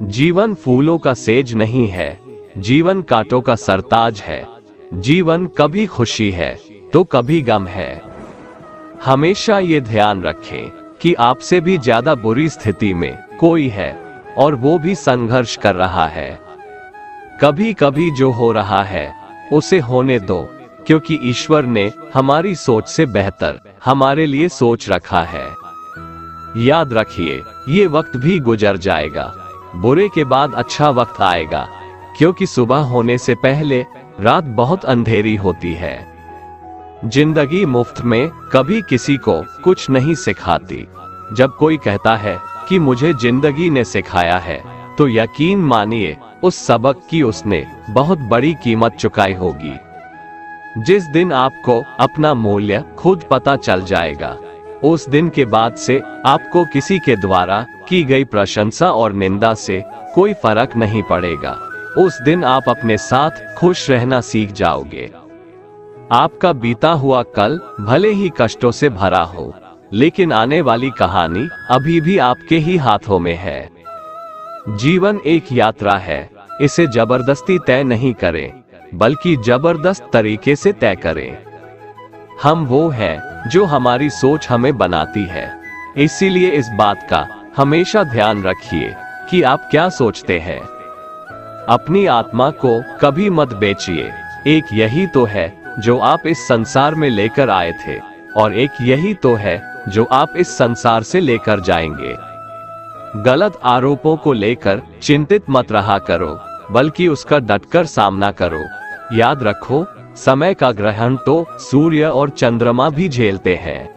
जीवन फूलों का सेज नहीं है, जीवन कांटों का सरताज है। जीवन कभी खुशी है तो कभी गम है। हमेशा ये ध्यान रखें कि आपसे भी ज्यादा बुरी स्थिति में कोई है और वो भी संघर्ष कर रहा है। कभी कभी जो हो रहा है उसे होने दो, क्योंकि ईश्वर ने हमारी सोच से बेहतर हमारे लिए सोच रखा है। याद रखिए, ये वक्त भी गुजर जाएगा। बुरे के बाद अच्छा वक्त आएगा, क्योंकि सुबह होने से पहले रात बहुत अंधेरी होती है। जिंदगी मुफ्त में कभी किसी को कुछ नहीं सिखाती। जब कोई कहता है कि मुझे जिंदगी ने सिखाया है, तो यकीन मानिए उस सबक की उसने बहुत बड़ी कीमत चुकाई होगी। जिस दिन आपको अपना मूल्य खुद पता चल जाएगा, उस दिन के बाद से आपको किसी के द्वारा की गई प्रशंसा और निंदा से कोई फर्क नहीं पड़ेगा। उस दिन आप अपने साथ खुश रहना सीख जाओगे। आपका बीता हुआ कल भले ही कष्टों से भरा हो, लेकिन आने वाली कहानी अभी भी आपके ही हाथों में है। जीवन एक यात्रा है, इसे जबरदस्ती तय नहीं करें, बल्कि जबरदस्त तरीके से तय करें। हम वो हैं जो हमारी सोच हमें बनाती है। इसीलिए इस बात का हमेशा ध्यान रखिए कि आप क्या सोचते हैं। अपनी आत्मा को कभी मत बेचिए। एक यही तो है जो आप इस संसार में लेकर आए थे, और एक यही तो है जो आप इस संसार से लेकर जाएंगे। गलत आरोपों को लेकर चिंतित मत रहा करो, बल्कि उसका डटकर सामना करो। याद रखो, समय का ग्रहण तो सूर्य और चंद्रमा भी झेलते हैं।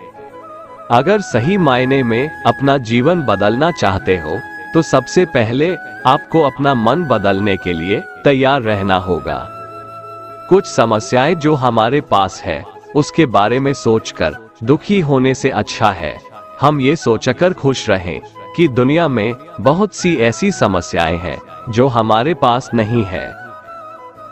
अगर सही मायने में अपना जीवन बदलना चाहते हो, तो सबसे पहले आपको अपना मन बदलने के लिए तैयार रहना होगा। कुछ समस्याएं जो हमारे पास है, उसके बारे में सोचकर दुखी होने से अच्छा है हम ये सोचकर खुश रहें कि दुनिया में बहुत सी ऐसी समस्याएं हैं जो हमारे पास नहीं है।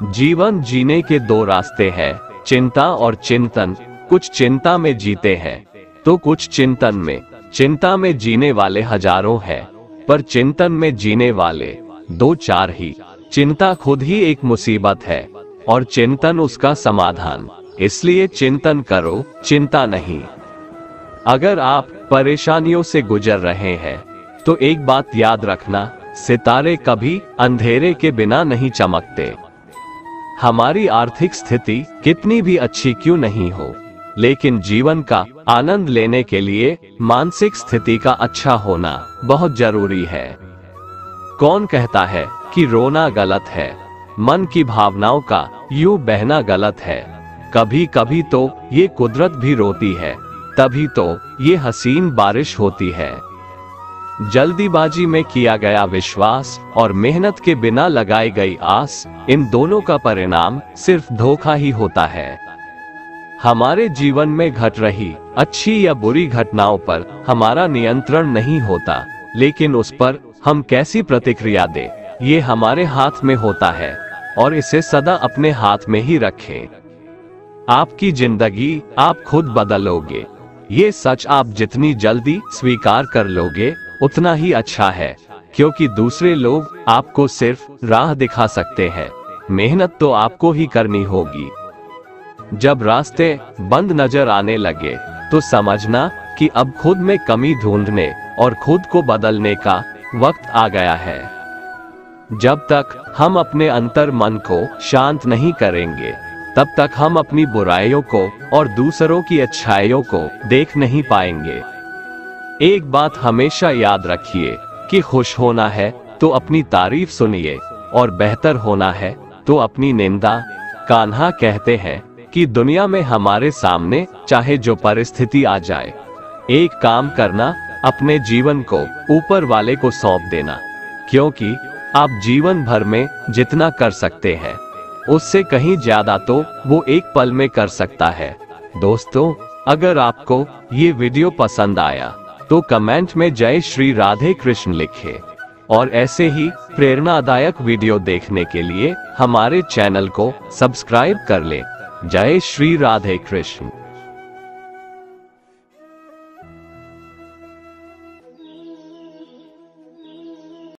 जीवन जीने के दो रास्ते हैं, चिंता और चिंतन। कुछ चिंता में जीते हैं तो कुछ चिंतन में। चिंता में जीने वाले हजारों हैं, पर चिंतन में जीने वाले दो चार ही। चिंता खुद ही एक मुसीबत है और चिंतन उसका समाधान। इसलिए चिंतन करो, चिंता नहीं। अगर आप परेशानियों से गुजर रहे हैं, तो एक बात याद रखना, सितारे कभी अंधेरे के बिना नहीं चमकते। हमारी आर्थिक स्थिति कितनी भी अच्छी क्यों नहीं हो, लेकिन जीवन का आनंद लेने के लिए मानसिक स्थिति का अच्छा होना बहुत जरूरी है। कौन कहता है कि रोना गलत है? मन की भावनाओं का यूं बहना गलत है। कभी कभी तो ये कुदरत भी रोती है, तभी तो ये हसीन बारिश होती है। जल्दीबाजी में किया गया विश्वास और मेहनत के बिना लगाई गई आस, इन दोनों का परिणाम सिर्फ धोखा ही होता है। हमारे जीवन में घट रही अच्छी या बुरी घटनाओं पर हमारा नियंत्रण नहीं होता, लेकिन उस पर हम कैसी प्रतिक्रिया दें, ये हमारे हाथ में होता है, और इसे सदा अपने हाथ में ही रखें। आपकी जिंदगी आप खुद बदलोगे। ये सच आप जितनी जल्दी स्वीकार कर लोगे, उतना ही अच्छा है, क्योंकि दूसरे लोग आपको सिर्फ राह दिखा सकते हैं, मेहनत तो आपको ही करनी होगी। जब रास्ते बंद नजर आने लगे, तो समझना कि अब खुद में कमी ढूंढने और खुद को बदलने का वक्त आ गया है। जब तक हम अपने अंतर मन को शांत नहीं करेंगे, तब तक हम अपनी बुराइयों को और दूसरों की अच्छाइयों को देख नहीं पाएंगे। एक बात हमेशा याद रखिए कि खुश होना है तो अपनी तारीफ सुनिए, और बेहतर होना है तो अपनी निंदा। कान्हा कहते हैं कि दुनिया में हमारे सामने चाहे जो परिस्थिति आ जाए, एक काम करना, अपने जीवन को ऊपर वाले को सौंप देना, क्योंकि आप जीवन भर में जितना कर सकते हैं, उससे कहीं ज्यादा तो वो एक पल में कर सकता है। दोस्तों, अगर आपको ये वीडियो पसंद आया तो कमेंट में जय श्री राधे कृष्ण लिखें, और ऐसे ही प्रेरणादायक वीडियो देखने के लिए हमारे चैनल को सब्सक्राइब कर लें। जय श्री राधे कृष्ण।